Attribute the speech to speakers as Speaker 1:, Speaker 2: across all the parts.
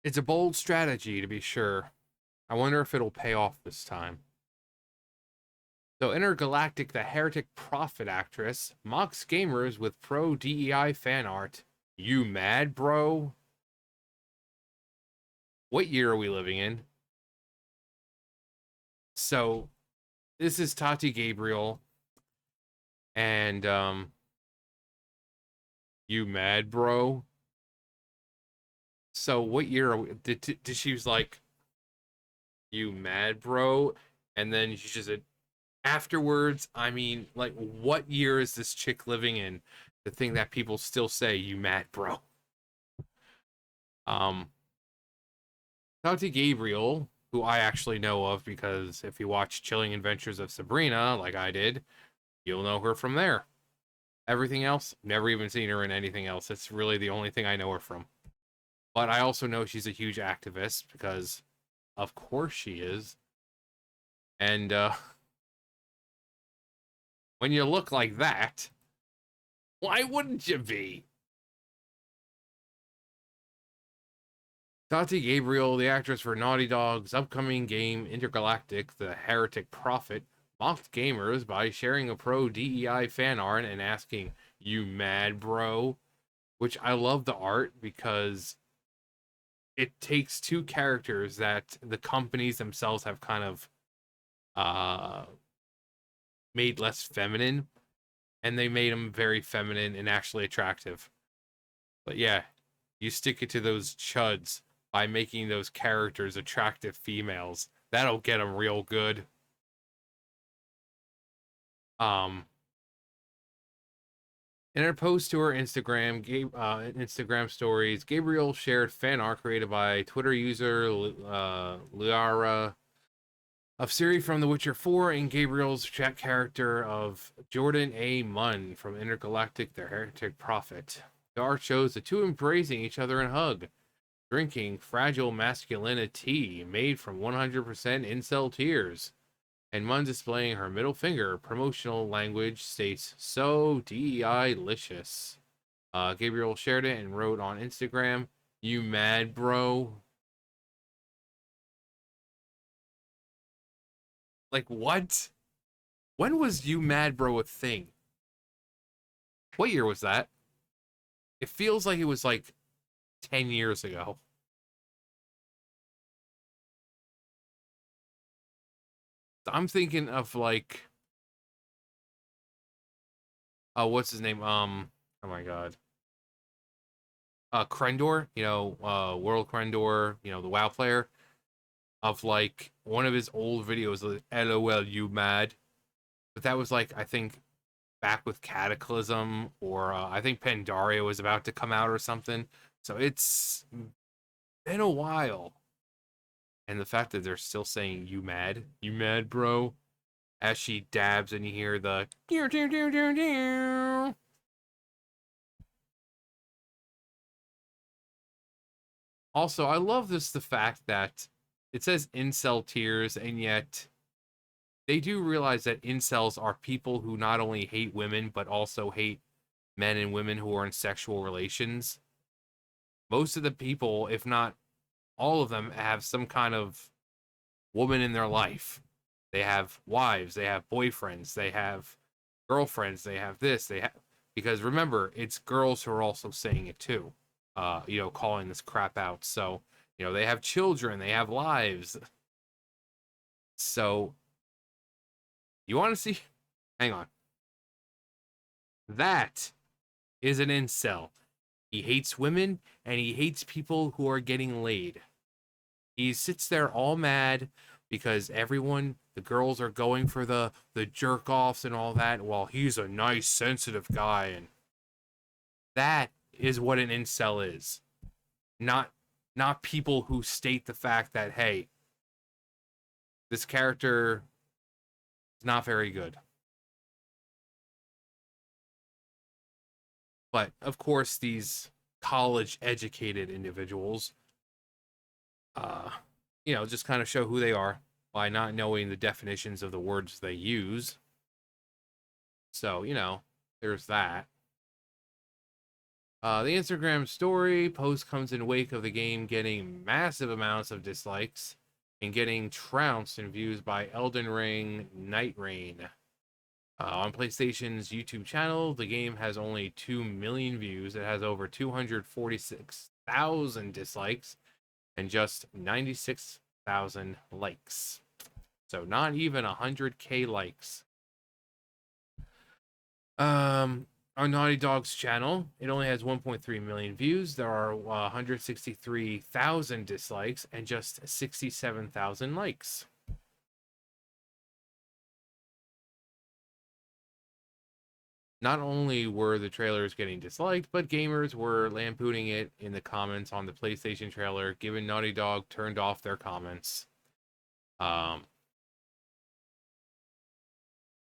Speaker 1: It's a bold strategy, to be sure. I wonder if it'll pay off this time. So, Intergalactic, the Heretic Prophet actress, mocks gamers with pro-DEI fan art. You mad, bro? What year are we living in? So, this is Tati Gabriel, and, you mad, bro? So, what year are we? Did she was like, you mad, bro? And then she just said, afterwards, I mean, like, what year is this chick living in? The thing that people still say, you mad, bro? Um, Tati Gabriel, who I actually know of because if you watch Chilling Adventures of Sabrina, like I did, you'll know her from there. Everything else, never even seen her in anything else. It's really the only thing I know her from. But I also know she's a huge activist because, of course, she is. And when you look like that, why wouldn't you be? Tati Gabriel, the actress for Naughty Dog's upcoming game Intergalactic, the Heretic Prophet, mocked gamers by sharing a pro DEI fan art and asking, you mad, bro? Which I love the art because it takes two characters that the companies themselves have kind of uh, made less feminine, and they made them very feminine and actually attractive. But yeah, you stick it to those chuds by making those characters attractive females. That'll get them real good. Um, in her post to her Instagram stories, Gabriel shared fan art created by Twitter user Liara of Ciri from The Witcher 4 and Gabriel's chat character of Jordan A. Munn from Intergalactic, the Heretic Prophet. The art shows the two embracing each other in hug, drinking fragile masculinity made from 100% incel tears. And Munn displaying her middle finger. Promotional language states, so DEI-licious. Gabriel shared it and wrote on Instagram, you mad, bro? Like, what? When was you mad, bro a thing? What year was that? It feels like it was like 10 years ago. I'm thinking of like, what's his name? Oh my god. Krendor, World Krendor, the WoW player, of like one of his old videos, like, LOL, you mad? But that was like, I think, back with Cataclysm, or I think Pandaria was about to come out or something. So it's been a while. And the fact that they're still saying, you mad? You mad, bro? As she dabs and you hear the. Also, I love the fact that it says incel tears, and yet they do realize that incels are people who not only hate women, but also hate men and women who are in sexual relations. Most of the people, if not all of them, have some kind of woman in their life. They have wives, they have boyfriends, they have girlfriends, they have this, they have. Because remember, it's girls who are also saying it too, calling this crap out. So, they have children, they have lives. So, you want to see? Hang on. That is an incel. He hates women and he hates people who are getting laid. He sits there all mad because the girls are going for the jerk offs and all that, while he's a nice, sensitive guy. And that is what an incel is. Not not people who state the fact that, hey, this character is not very good. But of course, these college educated individuals, uh, just kind of show who they are by not knowing the definitions of the words they use. So, there's that. The Instagram story post comes in wake of the game getting massive amounts of dislikes and getting trounced in views by Elden Ring Night Rain. On PlayStation's YouTube channel, the game has only 2 million views. It has over 246,000 dislikes and just 96,000 likes. So not even 100K likes. On Naughty Dog's channel, it only has 1.3 million views. There are 163,000 dislikes and just 67,000 likes. Not only were the trailers getting disliked, but gamers were lampooning it in the comments on the PlayStation trailer, given Naughty Dog turned off their comments. The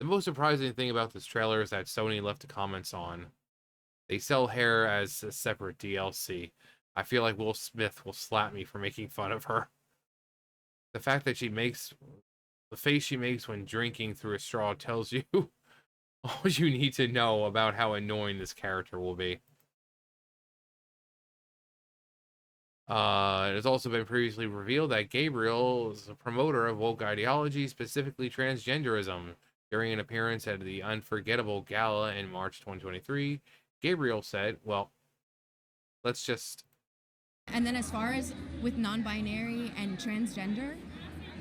Speaker 1: most surprising thing about this trailer is that Sony left the comments on. They sell hair as a separate DLC. I feel like Will Smith will slap me for making fun of her. The fact that she makes the face she makes when drinking through a straw tells you all you need to know about how annoying this character will be. It has also been previously revealed that Gabriel is a promoter of woke ideology, specifically transgenderism. During an appearance at the Unforgettable Gala in March 2023, Gabriel said, well, let's just...
Speaker 2: And then as far as with non-binary and transgender,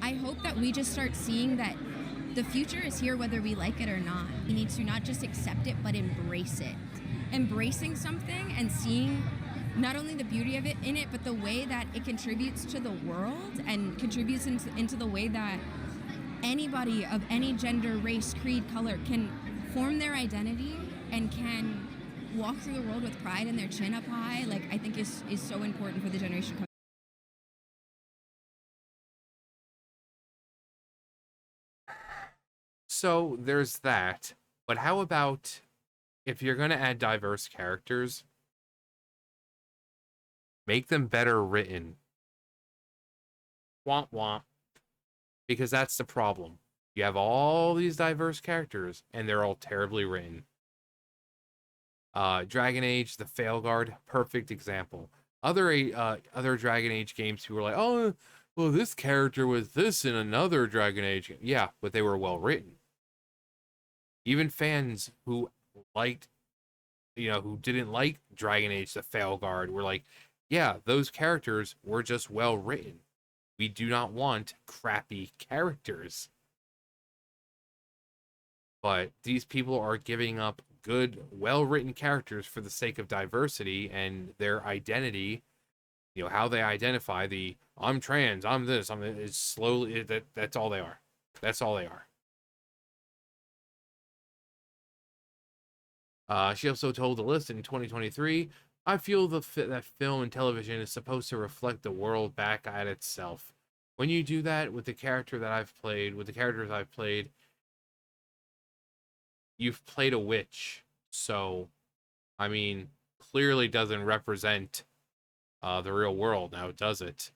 Speaker 2: I hope that we just start seeing that the future is here whether we like it or not. We need to not just accept it, but embrace it. Embracing something and seeing not only the beauty of it in it, but the way that it contributes to the world and contributes into the way that anybody of any gender, race, creed, color can form their identity and can walk through the world with pride and their chin up high, like I think is so important for the generation coming.
Speaker 1: So there's that. But how about if you're going to add diverse characters, make them better written? Womp womp. Because that's the problem. You have all these diverse characters, and they're all terribly written. Dragon Age, the Failguard, perfect example. Other Dragon Age games, people were like, oh, well, this character was this in another Dragon Age game. Yeah, but they were well written. Even fans who liked, who didn't like Dragon Age, the Failguard, were like, yeah, those characters were just well written. We do not want crappy characters. But these people are giving up good, well-written characters for the sake of diversity and their identity. How they identify I'm trans, I'm this, it's slowly that's all they are. That's all they are. She also told the list in 2023, I feel that film and television is supposed to reflect the world back at itself. When you do that with the characters I've played, you've played a witch. So, I mean, clearly doesn't represent the real world now, does it?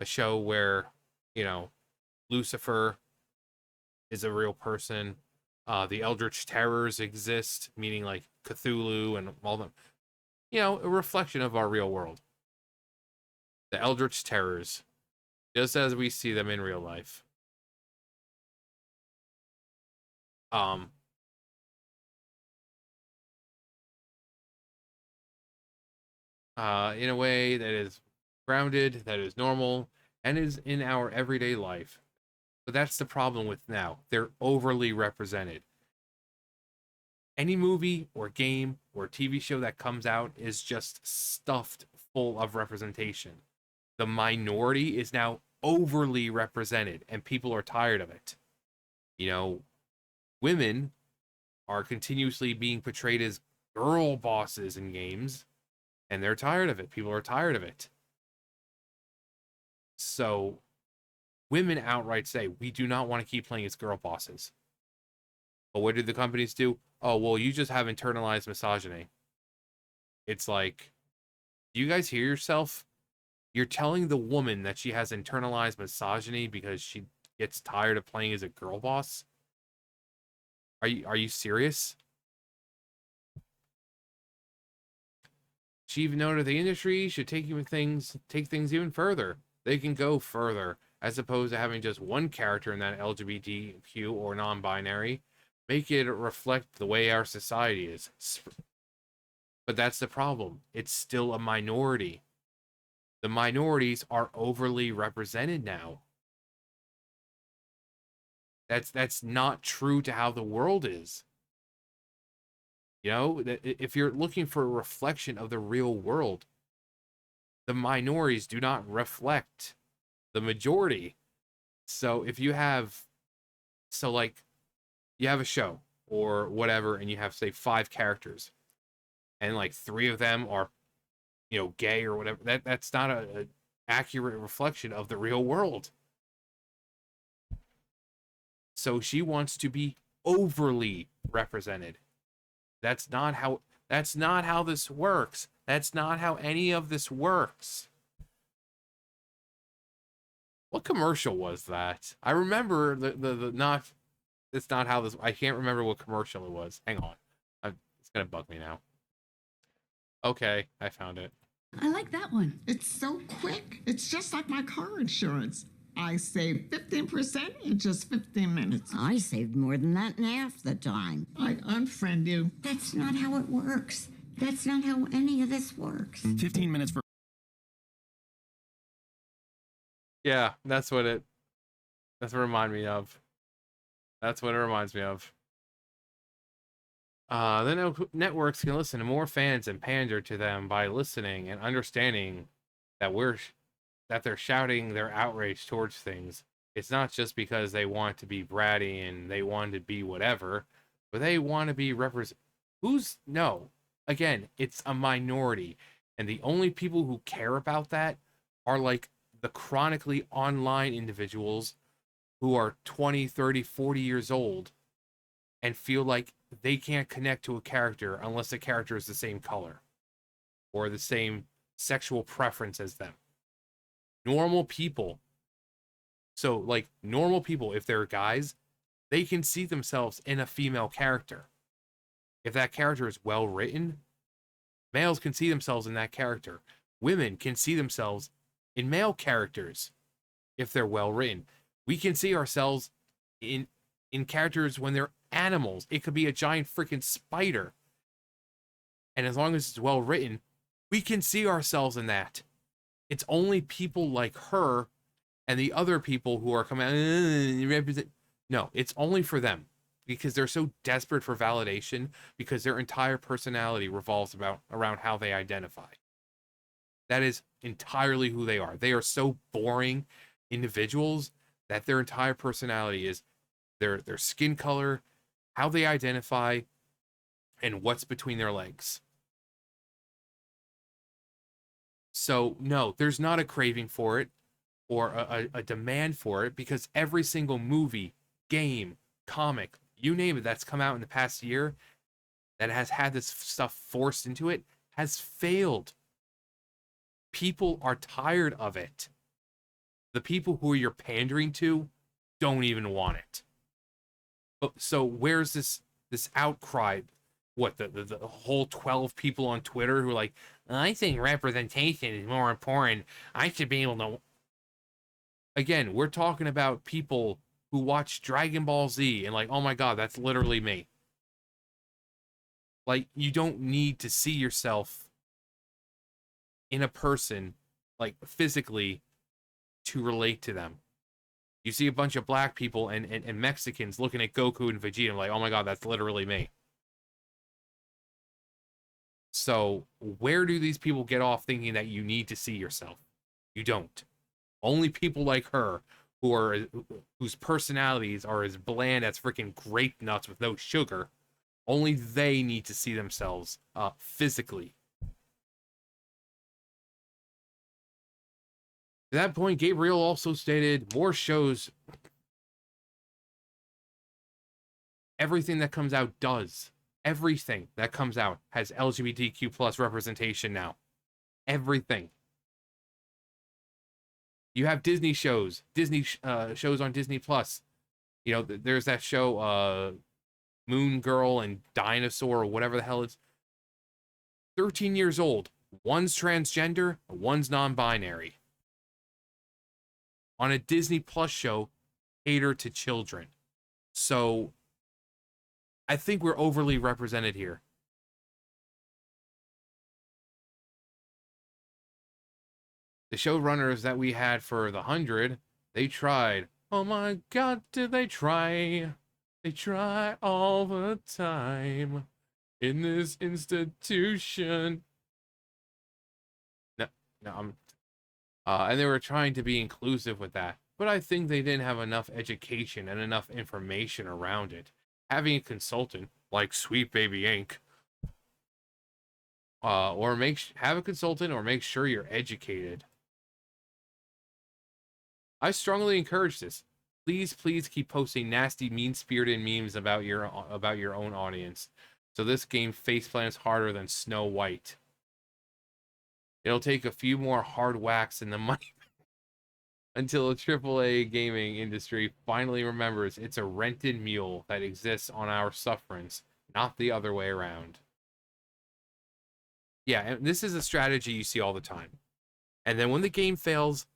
Speaker 1: A show where, Lucifer is a real person. The Eldritch Terrors exist, meaning like Cthulhu and all them. A reflection of our real world. The Eldritch Terrors, just as we see them in real life. In a way that is grounded, that is normal, and is in our everyday life. But that's the problem with now. They're overly represented. Any movie or game or TV show that comes out is just stuffed full of representation. The minority is now overly represented, and people are tired of it. Women are continuously being portrayed as girl bosses in games, and they're tired of it. People are tired of it. So women outright say, we do not want to keep playing as girl bosses. But what do the companies do? Oh, well, you just have internalized misogyny. It's like, do you guys hear yourself? You're telling the woman that she has internalized misogyny because she gets tired of playing as a girl boss? Are you serious? She even noted the industry should take things even further. They can go further, as opposed to having just one character in that LGBTQ or non-binary. Make it reflect the way our society is. But that's the problem. It's still a minority. The minorities are overly represented now. That's not true to how the world is. You know, if you're looking for a reflection of the real world, the minorities do not reflect the majority. So if you have, so like, you have a show or whatever, and you have, say, 5 characters, and like 3 of them are, you know, gay or whatever, that's not a accurate reflection of the real world. So she wants to be overly represented. That's not how this works. That's not how any of this works. What commercial was that? I remember the not. It's not how this. I can't remember what commercial it was. Hang on, it's gonna bug me now. Okay, I found it.
Speaker 3: I like that one.
Speaker 4: It's so quick. It's just like my car insurance. I saved 15% in just 15 minutes.
Speaker 3: I saved more than that in half the time.
Speaker 4: I unfriend you.
Speaker 3: That's not how it works. That's not how any of this works.
Speaker 5: 15 minutes for.
Speaker 1: Yeah, that's what it reminds me of. That's what it reminds me of. The networks can listen to more fans and pander to them by listening and understanding that they're shouting their outrage towards things. It's not just because they want to be bratty and they want to be whatever, but they want to be no. Again, it's a minority. And the only people who care about that are like the chronically online individuals who are 20, 30, 40 years old and feel like they can't connect to a character unless the character is the same color or the same sexual preference as them. Normal people. So, like, normal people, if they're guys, they can see themselves in a female character. If that character is well written, males can see themselves in that character. Women can see themselves in male characters if they're well written. We can see ourselves in characters when they're animals. It could be a giant freaking spider. And as long as it's well written, we can see ourselves in that. It's only people like her and the other people who are coming represent. No, it's only for them because they're so desperate for validation because their entire personality revolves around how they identify. That is entirely who they are. They are so boring individuals that their entire personality is their skin color, how they identify, and what's between their legs. So, no, there's not a craving for it or a demand for it because every single movie, game, comic, you name it, that's come out in the past year that has had this stuff forced into it has failed. People are tired of it. The people who you're pandering to don't even want it. So where's this outcry? What, the whole 12 people on Twitter who are like, I think representation is more important. I should be able to. Again, we're talking about people who watch Dragon Ball Z and like, oh my God, that's literally me. Like, you don't need to see yourself in a person, like physically, to relate to them. You see a bunch of black people and Mexicans looking at Goku and Vegeta like, oh my God, that's literally me. So where do these people get off thinking that you need to see yourself? You don't. Only people like her whose personalities are as bland as freaking grape nuts with no sugar, only they need to see themselves physically. To that point, Gabriel also stated more shows. Everything that comes out does. Everything that comes out has LGBTQ plus representation now. Everything. You have Disney shows on Disney Plus. You know, there's that show, Moon Girl and Dinosaur or whatever the hell it's. 13 years old. One's transgender, one's non-binary. On a Disney Plus show catered to children. So I think we're overly represented here. The showrunners that we had for the 100, they tried. Oh my God, did they try? They try all the time in this institution. No, and they were trying to be inclusive with that, but I think they didn't have enough education and enough information around it. Having a consultant like Sweet Baby Inc. Or have a consultant or make sure you're educated. I strongly encourage this. Please, please keep posting nasty, mean-spirited memes about your own audience. So this game faceplants harder than Snow White. It'll take a few more hard whacks in the money until the AAA gaming industry finally remembers it's a rented mule that exists on our sufferance, not the other way around. Yeah, and this is a strategy you see all the time. And then when the game fails,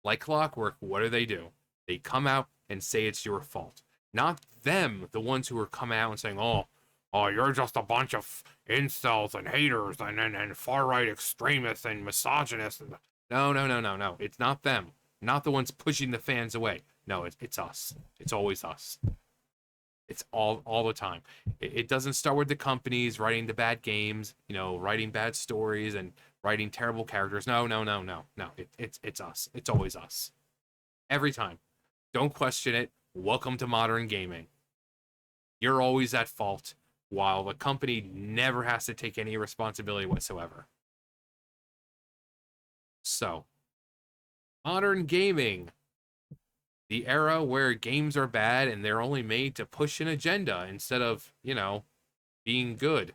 Speaker 1: like clockwork, what do? They come out and say it's your fault. Not them, the ones who are coming out and saying, oh, you're just a bunch of incels and haters and far-right extremists and misogynists. No. It's not them. Not the ones pushing the fans away. No, it's us. It's always us. It's all the time. It doesn't start with the companies writing the bad games, writing bad stories and writing terrible characters. No. It's us. It's always us. Every time. Don't question it. Welcome to modern gaming. You're always at fault, while the company never has to take any responsibility whatsoever. So, modern gaming. The era where games are bad and they're only made to push an agenda instead of, being good.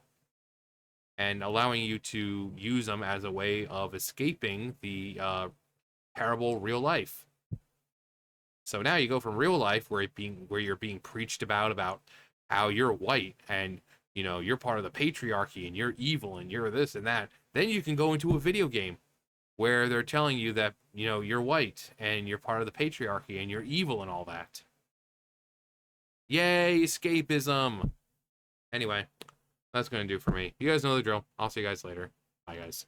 Speaker 1: And allowing you to use them as a way of escaping the terrible real life. So now you go from real life where you're being preached about how you're white and you're part of the patriarchy and you're evil and you're this and that. Then you can go into a video game where they're telling you that you're white and you're part of the patriarchy and you're evil and all that. Yay, escapism. Anyway, that's gonna do for me. You guys know the drill. I'll see you guys later. Bye, guys.